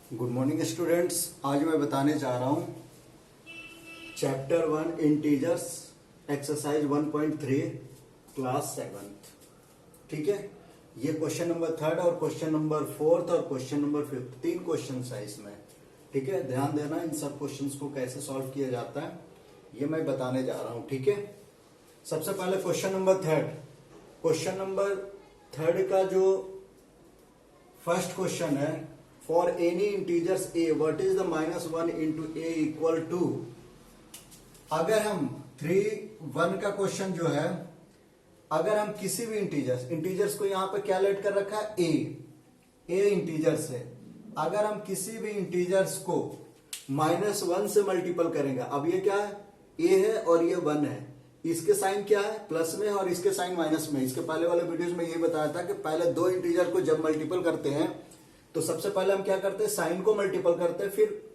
Good morning students. आज मैं बताने जा रहा हूं चैप्टर 1 इंटीजर्स एक्सरसाइज 1.3 क्लास 7। ठीक है, ये क्वेश्चन नंबर 3 और क्वेश्चन नंबर 4 और क्वेश्चन नंबर 5 तीन क्वेश्चन है इसमें। ठीक है, ध्यान देना इन सब क्वेश्चंस को कैसे सॉल्व किया जाता है ये मैं बताने जा रहा हूं। ठीक है, सबसे पहले क्वेश्चन नंबर 3। क्वेश्चन नंबर 3 का जो फर्स्ट क्वेश्चन है, for any integers a what is the -1 into a equal to. अगर हम 3(1) का क्वेश्चन जो है, अगर हम किसी भी इंटीजर्स को यहां पर क्या लेट कर रखा है a इंटीजर्स है, अगर हम किसी भी इंटीजर्स को -1 से मल्टीपल करेंगे। अब ये क्या है, a है और ये 1 है, इसके साइन क्या है प्लस में और इसके साइन माइनस में। इसके पहले वाले वीडियोस में ये बताया था कि पहले दो इंटीजर को जब मल्टीपल करते हैं तो सबसे पहले हम क्या करते हैं, साइन को मल्टीपल करते हैं, फिर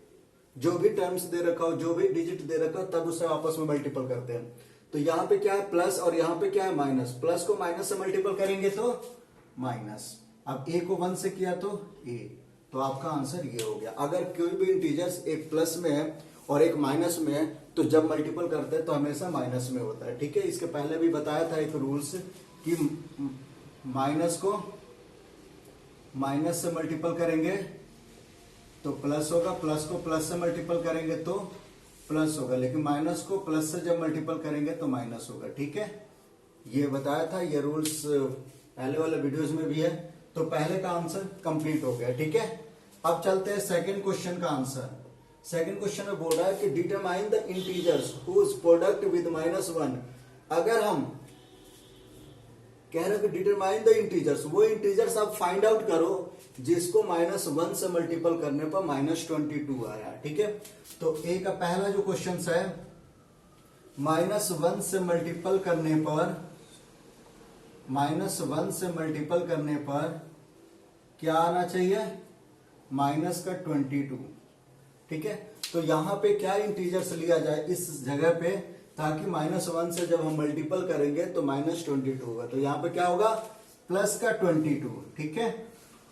जो भी टर्म्स दे रखा हो, जो भी डिजिट दे रखा हो, तब उसे आपस में मल्टीपल करते हैं। तो यहां पे क्या है प्लस और यहां पे क्या है माइनस। प्लस को माइनस से मल्टीपल करेंगे तो माइनस। अब a को 1 से किया तो a, तो आपका आंसर ये हो गया। अगर कोई भी इंटीजर्स एक प्लस में है और एक माइनस में है तो जब मल्टीपल करते हैं तो हमेशा माइनस में होता है। ठीक है, इसके पहले भी बताया था एक रूल्स कि माइनस को माइनस से मल्टीपल करेंगे तो प्लस होगा, प्लस को प्लस से मल्टीपल करेंगे तो प्लस होगा, लेकिन माइनस को प्लस से जब मल्टीपल करेंगे तो माइनस होगा। ठीक है, ये बताया था, ये रूल्स पहले वाले वीडियोस में भी है। तो पहले का आंसर कंप्लीट हो गया। ठीक है, अब चलते हैं सेकंड क्वेश्चन का आंसर। सेकंड क्वेश्चन में बोल रहा है कि determine the integers whose product with -1। अगर हम कह रहे हो कि डिटरमाइन द इंटीजर्स, वो इंटीजर्स आप फाइंड आउट करो जिसको -1 से मल्टीपल करने पर -22 आया। ठीक है, तो ए का पहला जो क्वेश्चन है, -1 से मल्टीपल करने पर, -1 से मल्टीपल करने पर क्या आना चाहिए, -22। ठीक है, तो यहां पे क्या इंटीजर्स लिया जाए इस जगह पे, ताकि -1 से जब हम मल्टीपल करेंगे तो -22 होगा। तो यहां पे क्या होगा प्लस का 22। ठीक है,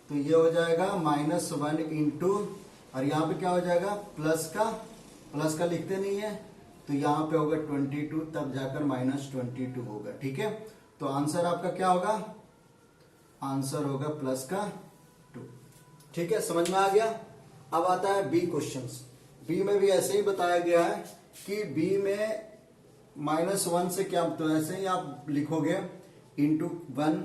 तो ये हो जाएगा -1 इंटू, और यहां पे क्या हो जाएगा प्लस का लिखते नहीं है तो यहां पे होगा 22, तब जाकर -22 होगा। ठीक है, तो आंसर आपका क्या होगा, आंसर होगा प्लस का 2। ठीक है, समझ में आ गया। अब आता है बी क्वेश्चन। बी में भी ऐसे ही बताया गया है कि बी में -1 से क्या, तो ऐसे ही आप लिखोगे इंटू 1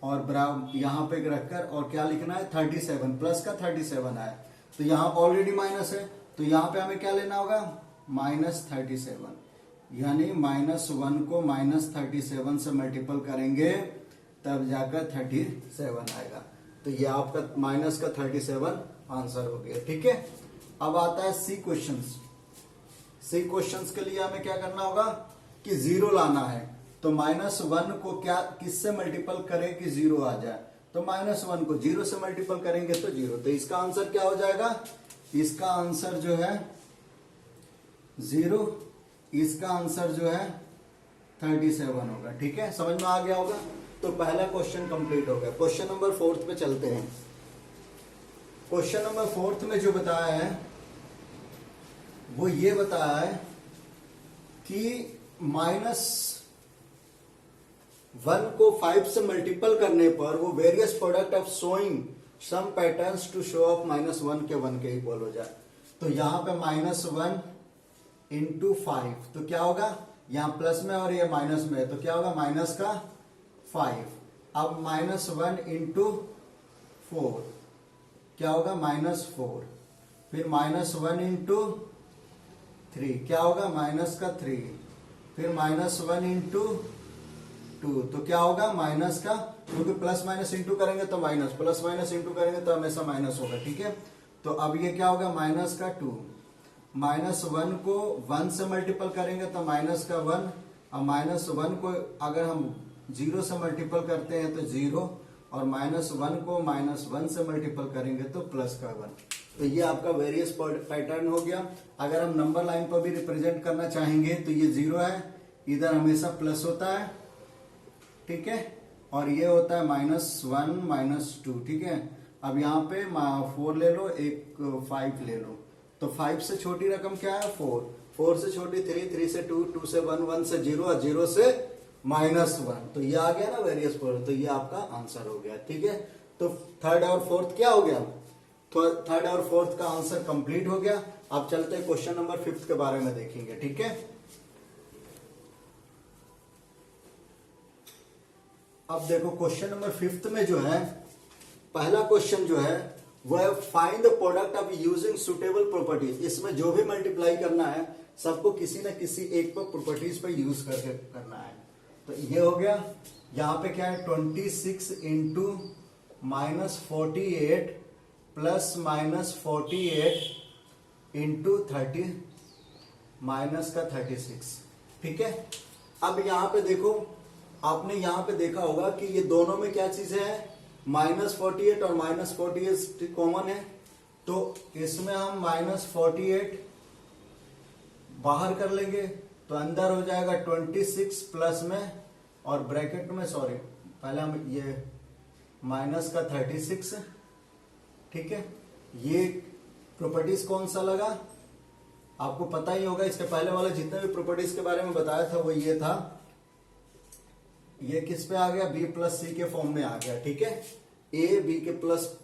और बराबर यहां पे रखकर, और क्या लिखना है 37, प्लस का 37 आया, तो यहां ऑलरेडी माइनस है, तो यहां पे हमें क्या लेना होगा -37, यानी -1 को -37 से मल्टीपल करेंगे तब जाकर 37 आएगा। तो ये आपका माइनस का 37 आंसर हो गया। ठीक है, अब आता है सी क्वेश्चन। सी क्वेश्चंस के लिए हमें क्या करना होगा कि 0 लाना है। तो -1 को क्या किससे मल्टीपल करें कि 0 आ जाए, तो -1 को 0 से मल्टीपल करेंगे तो 0। तो इसका आंसर क्या हो जाएगा, इसका आंसर जो है 0, इसका आंसर जो है 37 होगा। ठीक है, समझ में आ गया होगा। तो पहला क्वेश्चन कंप्लीट हो गया। क्वेश्चन नंबर 4 पे चलते हैं। क्वेश्चन नंबर 4 में जो बताया है वो ये बताया है कि -1 को 5 से मल्टीपल करने पर वो various product of showing some patterns to show of -1 के 1 के इक्वल हो जाए। तो यहां पे -1 इंटू 5, तो क्या होगा, यहां प्लस में और ये माइनस में है, तो क्या होगा माइनस का 5। अब -1 इंटू 4 क्या होगा -4, फिर -1 इंटू 3 क्या होगा माइनस का 3, फिर -1 इंटू 2 तो क्या होगा माइनस का, क्योंकि प्लस माइनस इंटू करेंगे तो माइनस, प्लस माइनस इंटू करेंगे तो हमेशा माइनस होगा। ठीक है, तो अब ये क्या होगा माइनस का 2, -1 को 1 से मल्टीपल करेंगे तो माइनस का 1, और -1 को अगर हम 0 से मल्टीपल करते हैं तो 0, और -1 को -1 से मल्टीपल करेंगे तो प्लस का 1। तो ये आपका वेरियस पैटर्न हो गया। अगर हम नंबर लाइन पर भी रिप्रेजेंट करना चाहेंगे तो ये 0 है, इधर हमेशा प्लस होता है। ठीक है, और ये होता है -1 -2। ठीक है, अब यहाँ पे 4 ले लो, एक 5 ले लो, तो 5 से छोटी रकम क्या है 4, 4 से छोटी 3, 3 से 2, 2 से 1, 1 से 0 और 0 से -1, तो ये आ गया ना वेरियस पर, तो ये आपका आंसर हो गया। ठीक है, तो थर्ड और फोर्थ क्या हो गया, थर्ड और फोर्थ का आंसर कंप्लीट हो गया। अब चलते हैं क्वेश्चन नंबर 5 के बारे में देखेंगे। ठीक है, अब देखो क्वेश्चन नंबर 5 में जो है पहला क्वेश्चन जो है वह find the product of using suitable properties. इसमें जो भी मल्टीप्लाई करना है सबको किसी न किसी एक पर प्रॉपर्टीज पर यूज करके करना है। तो ये हो गया, यहां पे क्या है 26 इंटू -48 प्लस -48 इंटू 30 माइनस का 36। ठीक है, अब यहां पे देखो, आपने यहां पे देखा होगा कि ये दोनों में क्या चीजें हैं, -48 और -48 कॉमन है, तो इसमें हम -48 बाहर कर लेंगे तो अंदर हो जाएगा 26 प्लस में और ब्रैकेट में, सॉरी पहले हम ये माइनस का 36। ठीक है, ये प्रॉपर्टीज कौन सा लगा आपको पता ही होगा, इसके पहले वाले जितने भी प्रॉपर्टीज के बारे में बताया था वो ये था, ये किस पे आ गया, बी प्लस सी के फॉर्म में आ गया। ठीक है, ए बी के प्लस,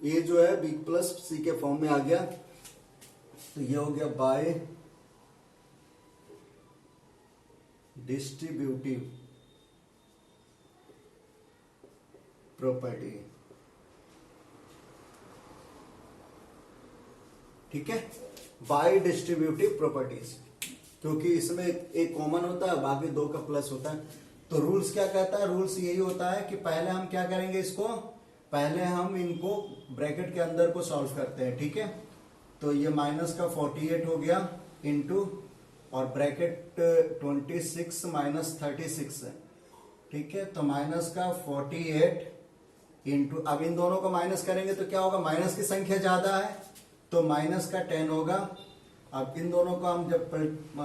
ए जो है बी प्लस सी के फॉर्म में आ गया, तो ये हो गया बाय डिस्ट्रीब्यूटिव प्रॉपर्टी। ठीक है, बाय डिस्ट्रीब्यूटिव प्रॉपर्टीज, क्योंकि इसमें एक कॉमन होता है बाकी दो का प्लस होता है। तो रूल्स क्या कहता है, रूल्स यही होता है कि पहले हम क्या करेंगे, इसको पहले हम इनको ब्रैकेट के अंदर को सॉल्व करते हैं। ठीक है, तो ये माइनस का 48 हो गया इंटू और ब्रैकेट 26 माइनस 36 है। ठीक है, तो माइनस का 48 इंटू, अब इन दोनों को माइनस करेंगे तो क्या होगा, माइनस की संख्या ज्यादा है तो माइनस का 10 होगा। अब इन दोनों को हम जब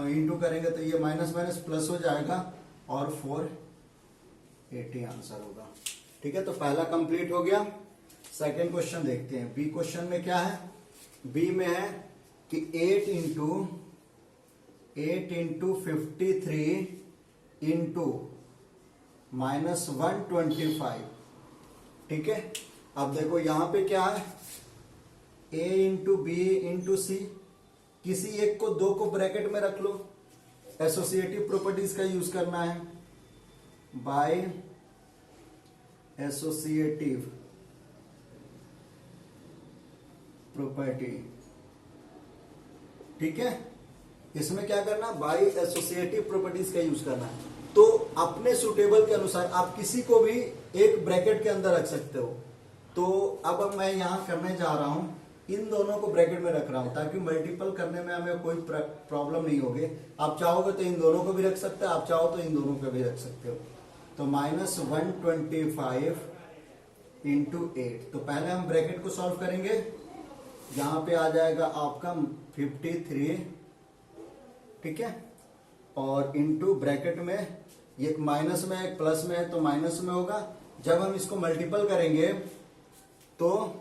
इंटू करेंगे तो ये माइनस माइनस प्लस हो जाएगा और 480 आंसर होगा। ठीक है, तो पहला कंप्लीट हो गया। सेकेंड क्वेश्चन देखते हैं। बी क्वेश्चन में क्या है, बी में है कि 8 इंटू 53 इंटू -125। ठीक है, अब देखो यहां पे क्या है, a इंटू बी इंटू सी, किसी एक को, दो को ब्रैकेट में रख लो, एसोसिएटिव प्रॉपर्टीज का यूज करना है, बाय एसोसिएटिव प्रॉपर्टी। ठीक है, इसमें क्या करना, बाय एसोसिएटिव प्रॉपर्टीज का यूज करना है। तो अपने सुटेबल के अनुसार आप किसी को भी एक ब्रैकेट के अंदर रख सकते हो। तो अब मैं यहां करने जा रहा हूं, इन दोनों को ब्रैकेट में रख रहा हूं ताकि मल्टीपल करने में हमें कोई प्रॉब्लम नहीं होगी। आप चाहोगे तो इन दोनों को भी रख सकते हो, आप चाहो तो इन दोनों को भी रख सकते हो। तो -125 इंटू 8, तो पहले हम ब्रैकेट को सॉल्व करेंगे। यहां पे आ जाएगा आपका 53। ठीक है, और इंटू ब्रैकेट में, ये माइनस में एक प्लस में है तो माइनस में होगा। जब हम इसको मल्टीपल करेंगे तो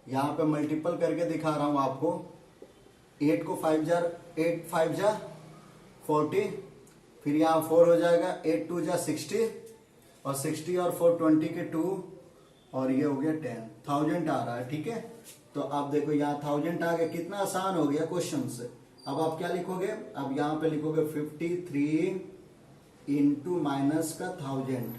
यहां पे मल्टीपल करके दिखा रहा हूं आपको, 8 को 8 5 जा 40, फिर यहां 4 हो जाएगा, 8 2 जा 60 और 60 और 4 20 के 2 और ये हो गया 10,000 आ रहा है। ठीक है, तो आप देखो यहाँ 1000 आ गया, कितना आसान हो गया क्वेश्चन से। अब आप क्या लिखोगे, अब यहां पे लिखोगे 53 इंटू माइनस का 1000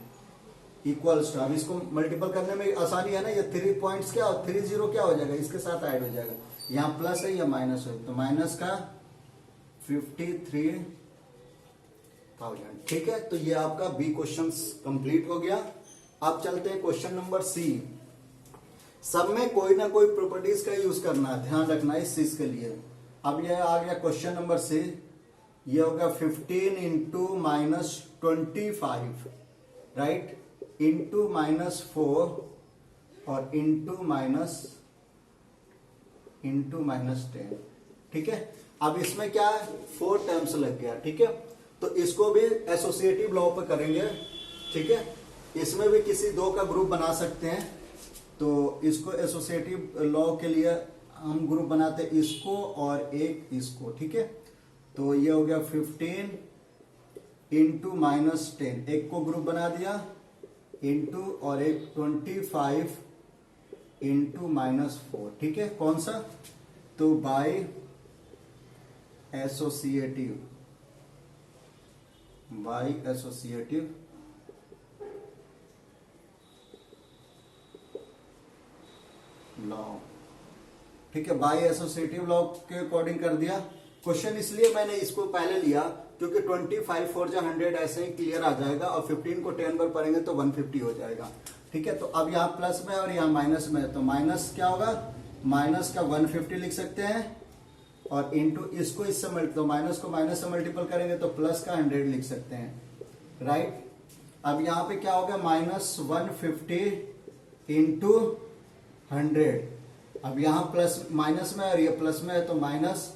इक्वल्स टू, अब इसको मल्टीपल करने में आसानी है ना, ये 3 पॉइंट्स क्या और 30 क्या हो जाएगा, इसके साथ ऐड हो जाएगा, यहाँ प्लस है या माइनस है, तो माइनस का 53,000। ठीक है, तो ये आपका बी क्वेश्चन कंप्लीट हो गया। अब चलते हैं क्वेश्चन नंबर सी। सब में कोई ना कोई प्रॉपर्टीज का यूज करना है, ध्यान रखना इस चीज के लिए। अब ये आ गया क्वेश्चन नंबर सी, ये होगा 15 इंटू -25, राइट, इंटू -4 और इंटू -10। ठीक है, अब इसमें क्या है, 4 टर्म्स लग गया। ठीक है, तो इसको भी एसोसिएटिव लॉ पे करेंगे। ठीक है, इसमें भी किसी दो का ग्रुप बना सकते हैं। तो इसको एसोसिएटिव लॉ के लिए हम ग्रुप बनाते हैं इसको और एक इसको, ठीक है। तो ये हो गया 15 इंटू -10, एक को ग्रुप बना दिया, इंटू और एक 25 इंटू -4, ठीक है। कौन सा? तो बाय एसोसिएटिव लॉ, ठीक है। बाय एसोसिएटिव लॉ के अकॉर्डिंग कर दिया। क्वेश्चन इसलिए मैंने इसको पहले लिया क्योंकि 25 4 जा 100 ऐसे ही क्लियर आ जाएगा और 15 को 10 बार पढ़ेंगे तो 150 हो जाएगा, ठीक है। तो अब यहाँ प्लस में और यहाँ माइनस में है, तो माइनस क्या होगा? माइनस का 150 लिख सकते हैं और इंटू इसको इससे तो माइनस को माइनस से मल्टीपल करेंगे तो प्लस का 100 लिख सकते हैं, राइट। अब यहाँ पे क्या हो गया? -150 इंटू 100। अब यहाँ प्लस माइनस में और ये प्लस में है तो माइनस,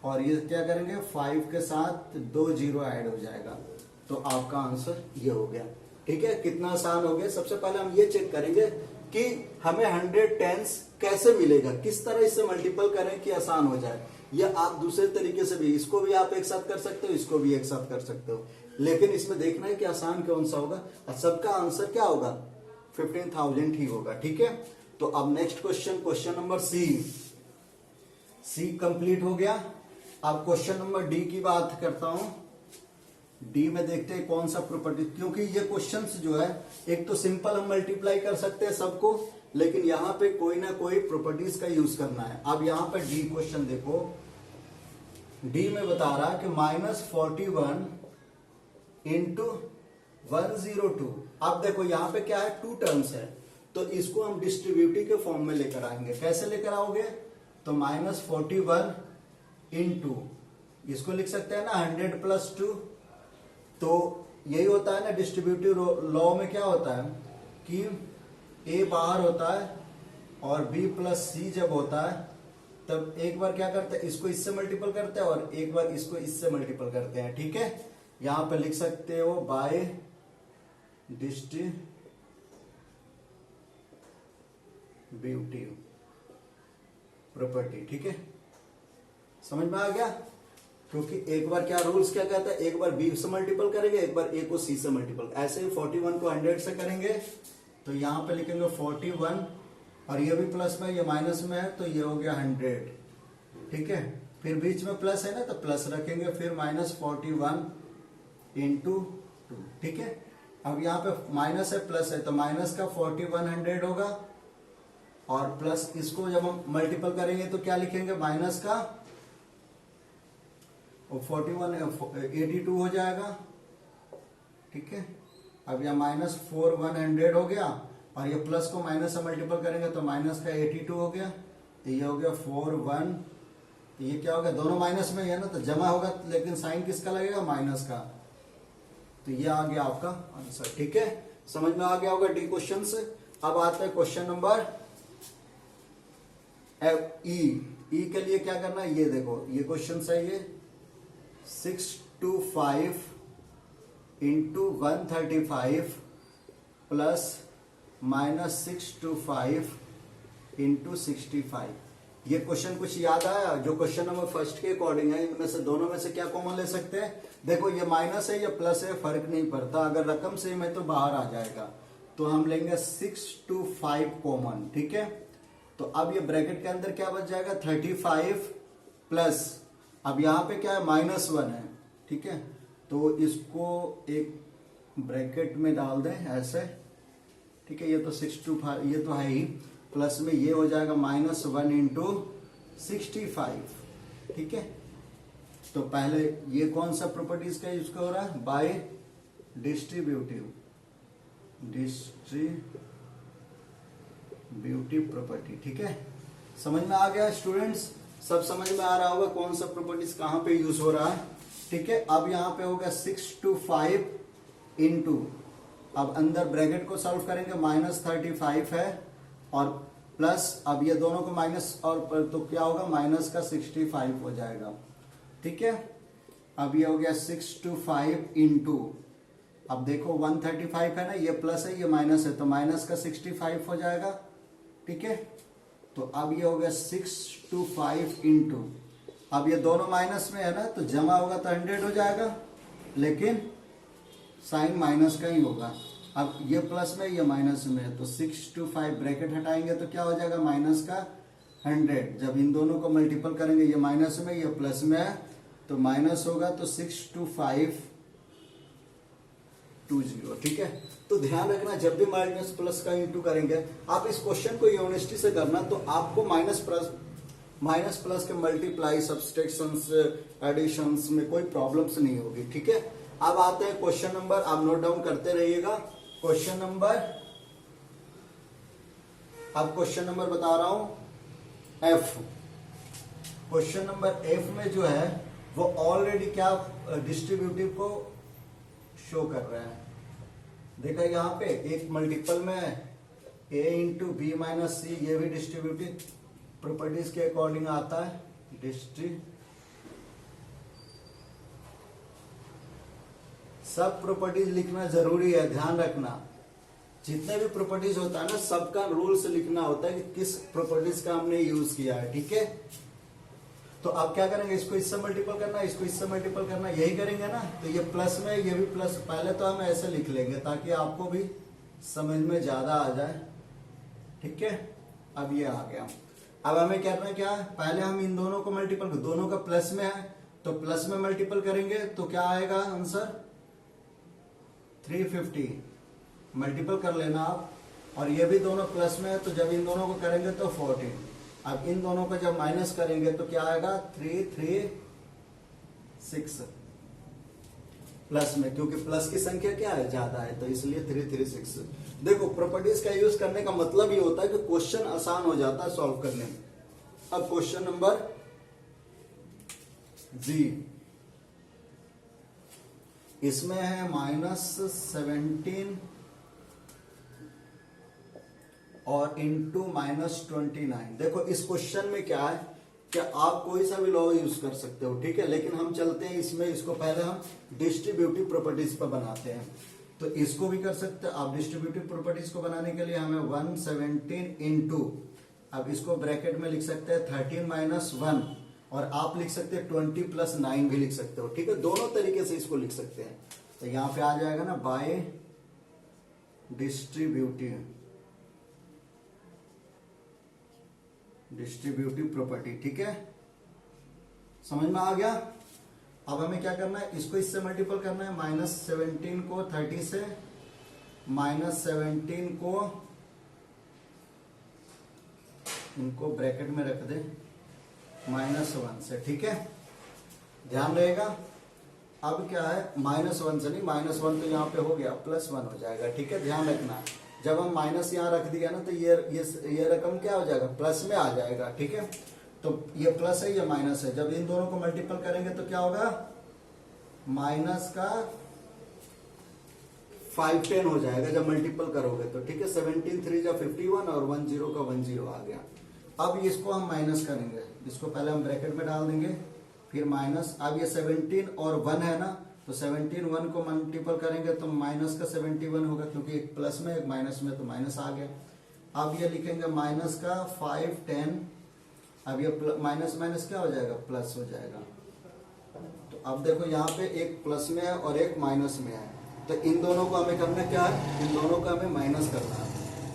और ये क्या करेंगे 5 के साथ 2 जीरो ऐड हो जाएगा, तो आपका आंसर ये हो गया, ठीक है। कितना आसान हो गया। सबसे पहले हम ये चेक करेंगे कि हमें 100 टेंस कैसे मिलेगा, किस तरह इससे मल्टीपल करें कि आसान हो जाए। या आप दूसरे तरीके से भी, इसको भी आप एक साथ कर सकते हो, इसको भी एक साथ कर सकते हो, लेकिन इसमें देखना है कि आसान कौन सा होगा। और सबका आंसर क्या होगा? 15,000 ही होगा, ठीक है। तो अब next question number C complete हो गया। अब क्वेश्चन नंबर डी की बात करता हूं। डी में देखते हैं कौन सा प्रॉपर्टी, क्योंकि ये क्वेश्चंस जो है एक तो सिंपल हम मल्टीप्लाई कर सकते हैं सबको, लेकिन यहां पे कोई ना कोई प्रॉपर्टीज का यूज करना है। अब यहां पे डी क्वेश्चन देखो, डी में बता रहा है कि -41 इंटू 102। अब देखो यहां पे क्या है? 2 टर्म्स है, तो इसको हम डिस्ट्रीब्यूटिव के फॉर्म में लेकर आएंगे। कैसे लेकर आओगे? तो -41 इंटू इसको लिख सकते हैं ना 100 + 2। तो यही होता है ना डिस्ट्रीब्यूटिव लॉ में, क्या होता है कि ए बाहर होता है और बी + सी जब होता है तब एक बार क्या करते हैं, इसको इससे मल्टीपल करते हैं और एक बार इसको इससे मल्टीपल करते हैं, ठीक है। यहां पे लिख सकते हो बाय डिस्ट्रीब्यूटिव प्रॉपर्टी, ठीक है। समझ में आ गया? क्योंकि एक बार क्या रूल्स क्या कहता है, एक बार बी से मल्टीपल करेंगे, एक बार ए को सी से मल्टीपल। ऐसे ही 41 को 100 से करेंगे तो यहां पे लिखेंगे 41 और ये भी प्लस में, ये माइनस में है, तो ये हो गया 100, ठीक है। फिर बीच में प्लस है ना तो प्लस रखेंगे, फिर -41 इंटू 2, ठीक है। अब यहाँ पे माइनस है प्लस है, तो माइनस का 4100 होगा और प्लस इसको जब हम मल्टीपल करेंगे तो क्या लिखेंगे? माइनस का 82 हो जाएगा, ठीक है। अब यह -4100 हो गया और ये प्लस को माइनस से मल्टीपल करेंगे तो माइनस का 82 हो गया, तो ये हो गया 41, तो ये क्या हो गया? दोनों माइनस में है ना, तो जमा होगा, लेकिन साइन किसका लगेगा? माइनस का। तो ये आ गया आपका आंसर, ठीक है। समझ में आ गया होगा डी क्वेश्चन से। अब आता है क्वेश्चन नंबर ई के लिए क्या करना है, ये देखो ये क्वेश्चन है, ये 625 इंटू 135 प्लस -625 इंटू 65। ये क्वेश्चन कुछ याद आया? जो क्वेश्चन नंबर फर्स्ट के अकॉर्डिंग है, इनमें से दोनों में से क्या कॉमन ले सकते हैं? देखो ये माइनस है, ये प्लस है, फर्क नहीं पड़ता, अगर रकम सेम है तो बाहर आ जाएगा। तो हम लेंगे 625 कॉमन, ठीक है। तो अब ये ब्रैकेट के अंदर क्या बच जाएगा? 35 प्लस, अब यहां पे क्या है? -1 है, ठीक है। तो इसको एक ब्रैकेट में डाल दें ऐसे, ठीक है। ये तो 625 ये तो है ही, प्लस में ये हो जाएगा -1 इंटू 65, ठीक है। तो पहले ये कौन सा प्रॉपर्टीज का यूज हो रहा है? बाय डिस्ट्रीब्यूटिव प्रॉपर्टी, ठीक है। समझ में आ गया स्टूडेंट्स? सब समझ में आ रहा होगा कौन सा प्रॉपर्टीज कहां पे यूज हो रहा है, ठीक है। अब यहां पे होगा 625 इंटू, अब अंदर ब्रैकेट को सॉल्व करेंगे, -35 है और प्लस, अब ये दोनों को माइनस और तो क्या होगा? माइनस का 65 हो जाएगा, ठीक है। अब ये हो गया 625 इंटू, अब देखो 135 है ना, ये प्लस है ये माइनस है, तो माइनस का 65 हो जाएगा, ठीक है। तो अब ये हो गया 625 इंटू, अब ये दोनों माइनस में है ना, तो जमा होगा तो 100 हो जाएगा, लेकिन साइन माइनस का ही होगा। अब ये प्लस में ये माइनस में है, तो 625 ब्रैकेट हटाएंगे तो क्या हो जाएगा माइनस का 100। जब इन दोनों को मल्टीपल करेंगे, ये माइनस में ये प्लस में है, तो माइनस होगा, तो 62520, ठीक है। तो ध्यान रखना जब भी माइनस प्लस का इंटू करेंगे, आप इस क्वेश्चन को यूनिवर्सिटी से करना, तो आपको माइनस प्लस के मल्टीप्लाई, सब्सट्रैक्शंस, एडिशंस में कोई प्रॉब्लम्स नहीं होगी, ठीक है। अब आते हैं क्वेश्चन नंबर, आप नोट डाउन करते रहिएगा। क्वेश्चन नंबर, अब क्वेश्चन नंबर बता रहा हूं एफ। क्वेश्चन नंबर एफ में जो है वो ऑलरेडी क्या डिस्ट्रीब्यूटिव को शो कर रहा है, देखा यहां पे एक मल्टीपल में a इंटू बी माइनस सी, ये भी डिस्ट्रीब्यूटिव प्रॉपर्टीज के अकॉर्डिंग आता है। सब प्रॉपर्टीज लिखना जरूरी है, ध्यान रखना। जितने भी प्रॉपर्टीज होता है ना, सबका रूल्स लिखना होता है कि किस प्रॉपर्टीज का हमने यूज किया है, ठीक है। तो आप क्या करेंगे, इसको इससे मल्टीपल करना, इसको इससे मल्टीपल करना, यही करेंगे ना। तो ये प्लस में, ये भी प्लस, पहले तो हम ऐसे लिख लेंगे ताकि आपको भी समझ में ज्यादा आ जाए, ठीक है। अब ये आ गया। अब हमें करना क्या है, पहले हम इन दोनों को मल्टीपल, दोनों का प्लस में है तो प्लस में मल्टीपल करेंगे तो क्या आएगा आंसर 350, मल्टीपल कर लेना आप। और ये भी दोनों प्लस में है, तो जब इन दोनों को करेंगे तो 14। अब इन दोनों को जब माइनस करेंगे तो क्या आएगा 336 प्लस में, क्योंकि प्लस की संख्या क्या है ज्यादा है, तो इसलिए 336। देखो प्रॉपर्टीज का यूज करने का मतलब ये होता है कि क्वेश्चन आसान हो जाता है सॉल्व करने में। अब क्वेश्चन नंबर जी, इसमें है -17 और इंटू -29। देखो इस क्वेश्चन में क्या है कि आप कोई सा भी लॉ यूज कर सकते हो, ठीक है, लेकिन हम चलते हैं इसमें, इसको पहले हम डिस्ट्रीब्यूटिव प्रॉपर्टीज पर बनाते हैं। तो इसको भी कर सकते हैं आप। डिस्ट्रीब्यूटिव प्रॉपर्टीज को बनाने के लिए हमें 117 इंटू, अब इसको ब्रैकेट में लिख सकते हैं 13 - 1, और आप लिख सकते हैं 20 + 9 भी लिख सकते हो, ठीक है। दोनों तरीके से इसको लिख सकते हैं। तो यहां पे आ जाएगा ना बाय डिस्ट्रीब्यूटिव प्रॉपर्टी, ठीक है, समझ में आ गया। अब हमें क्या करना है, इसको इससे मल्टीपल करना है, -17 को 30 से, -17 को इनको ब्रैकेट में रख दे -1 से, ठीक है, ध्यान रहेगा। अब क्या है -1 से नहीं, -1 तो यहाँ पे हो गया, +1 हो जाएगा, ठीक है, ध्यान रखना। जब हम माइनस यहाँ रख दिया ना, तो ये रकम क्या हो जाएगा प्लस में आ जाएगा, ठीक है। तो ये प्लस है, ये माइनस है, जब इन दोनों को मल्टीपल करेंगे तो क्या होगा, माइनस का 510 हो जाएगा जब मल्टीपल करोगे तो, ठीक है। 17 3 × 51 और 10 का 10 आ गया। अब इसको हम माइनस करेंगे, इसको पहले हम ब्रैकेट में डाल देंगे, फिर माइनस। अब ये 17 और 1 है ना, तो 17 1 को मल्टीपल करेंगे तो माइनस का 71 होगा, क्योंकि एक प्लस में एक माइनस में, तो माइनस आ गया। अब ये लिखेंगे माइनस का 510, अब ये माइनस माइनस क्या हो जाएगा, प्लस हो जाएगा। तो अब देखो यहाँ पे एक प्लस में है और एक माइनस में है, तो इन दोनों को हमें करना क्या है, इन दोनों को हमें माइनस करना है।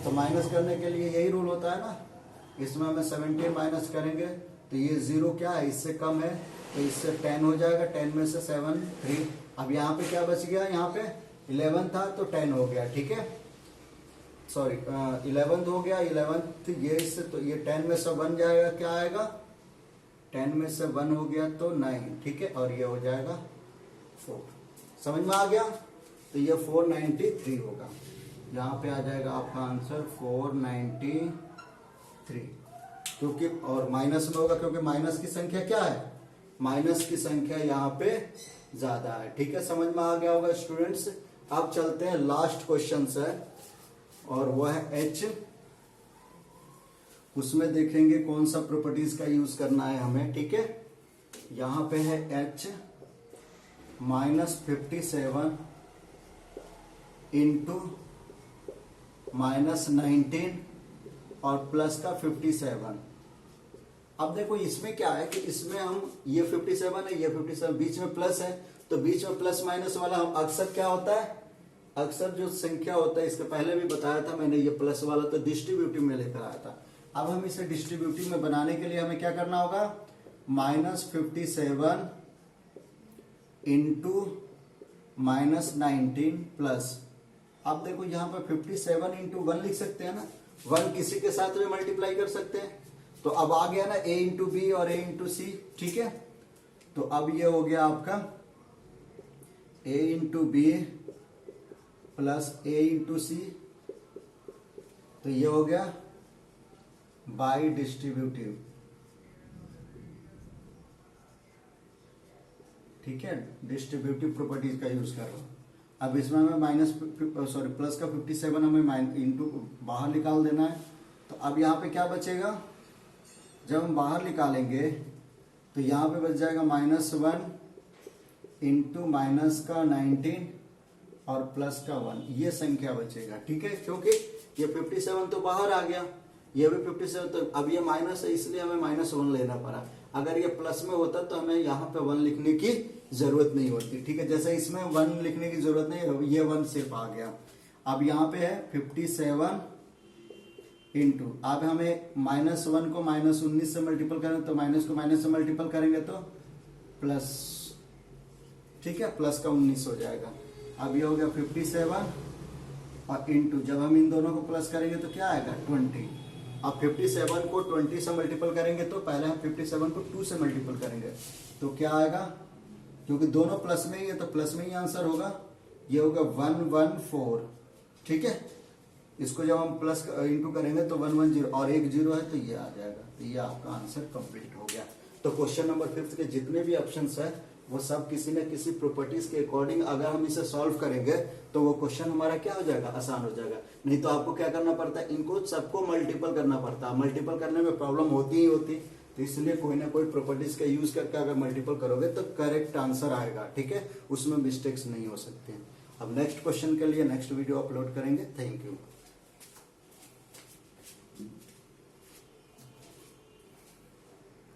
तो माइनस करने के लिए यही रूल होता है ना, इसमें हमें 17 माइनस करेंगे तो ये 0 क्या है, इससे कम है, तो इससे 10 हो जाएगा, 10 में से 7 3। अब यहाँ पे क्या बच गया, यहाँ पे 11 था तो 10 हो गया, ठीक है, सॉरी 11 हो गया, 11 ये इससे, तो ये 10 में से 1 जाएगा, क्या आएगा 10 में से 1 हो गया तो 9, ठीक है, और ये हो जाएगा 4। समझ में आ गया। तो ये 493 होगा, यहाँ पे आ जाएगा आपका आंसर 493, क्योंकि और माइनस में होगा, क्योंकि माइनस की संख्या क्या है, माइनस की संख्या यहाँ पे ज्यादा है, ठीक है, समझ में आ गया होगा स्टूडेंट्स। अब चलते हैं लास्ट क्वेश्चन से, और वो है एच। उसमें देखेंगे कौन सा प्रॉपर्टीज का यूज करना है हमें, ठीक है। यहां पे है एच -57 इंटू -19 और प्लस का 57। अब देखो इसमें क्या है कि इसमें हम ये 57 है, ये 57 बीच में प्लस है, तो बीच में प्लस माइनस वाला हम अक्सर क्या होता है, अक्सर जो संख्या होता है, इसके पहले भी बताया था मैंने, ये प्लस वाला तो डिस्ट्रीब्यूटिव में लेकर आया था। अब हम इसे डिस्ट्रीब्यूटिव में बनाने के लिए हमें क्या करना होगा, -57 इंटू -19 प्लस, अब देखो यहाँ पर 57 इंटू 1 लिख सकते हैं ना, 1 किसी के साथ भी मल्टीप्लाई कर सकते हैं, तो अब आ गया ना a इंटू बी और a इंटू सी, ठीक है। तो अब ये हो गया आपका a into B plus a into C, तो ये हो गया बाई डिस्ट्रीब्यूटिव, ठीक है, डिस्ट्रीब्यूटिव प्रॉपर्टीज का यूज कर रहा हूं। अब इसमें हमें प्लस का 57 हमें इंटू बाहर निकाल देना है, तो अब यहाँ पे क्या बचेगा, जब हम बाहर निकालेंगे तो यहाँ पे बच जाएगा -1 इंटू माइनस का 19 और प्लस का 1, ये संख्या बचेगा, ठीक है, क्योंकि ये 57 तो बाहर आ गया, ये भी 57, तो अब ये माइनस है इसलिए हमें -1 लेना पड़ा। अगर ये प्लस में होता तो हमें यहाँ पे 1 लिखने की जरूरत नहीं होती, ठीक है, जैसे इसमें 1 लिखने की जरूरत नहीं, ये 1 सिर्फ आ गया। अब यहाँ पे है 57 इंटू, अब हमें -1 को -19 से मल्टीपल करें, तो माइनस को माइनस से मल्टीपल करेंगे तो प्लस, ठीक है, प्लस का 19 हो जाएगा। अब ये हो गया 57 और इंटू, जब हम इन दोनों को प्लस करेंगे तो क्या आएगा 20। अब 57 को 20 से मल्टीपल करेंगे तो पहले हम 57 को 2 से मल्टीपल करेंगे तो क्या आएगा, क्योंकि दोनों प्लस में ही है तो प्लस में ही आंसर होगा, ये होगा 114, ठीक है। इसको जब हम प्लस इंटू करेंगे तो 110 और एक 0 है तो ये आ जाएगा, तो ये आपका आंसर कंप्लीट हो गया। तो क्वेश्चन नंबर 5 के जितने भी ऑप्शंस है वो सब किसी न किसी प्रॉपर्टीज के अकॉर्डिंग अगर हम इसे सॉल्व करेंगे तो वो क्वेश्चन हमारा क्या हो जाएगा, आसान हो जाएगा। नहीं तो आपको क्या करना पड़ता है, इनको सबको मल्टीपल करना पड़ता है, मल्टीपल करने में प्रॉब्लम होती ही होती, तो इसलिए कोई ना कोई प्रॉपर्टीज का यूज करके अगर मल्टीपल करोगे तो करेक्ट आंसर आएगा, ठीक है, उसमें मिस्टेक्स नहीं हो सकते। अब नेक्स्ट क्वेश्चन के लिए नेक्स्ट वीडियो अपलोड करेंगे। Thank you.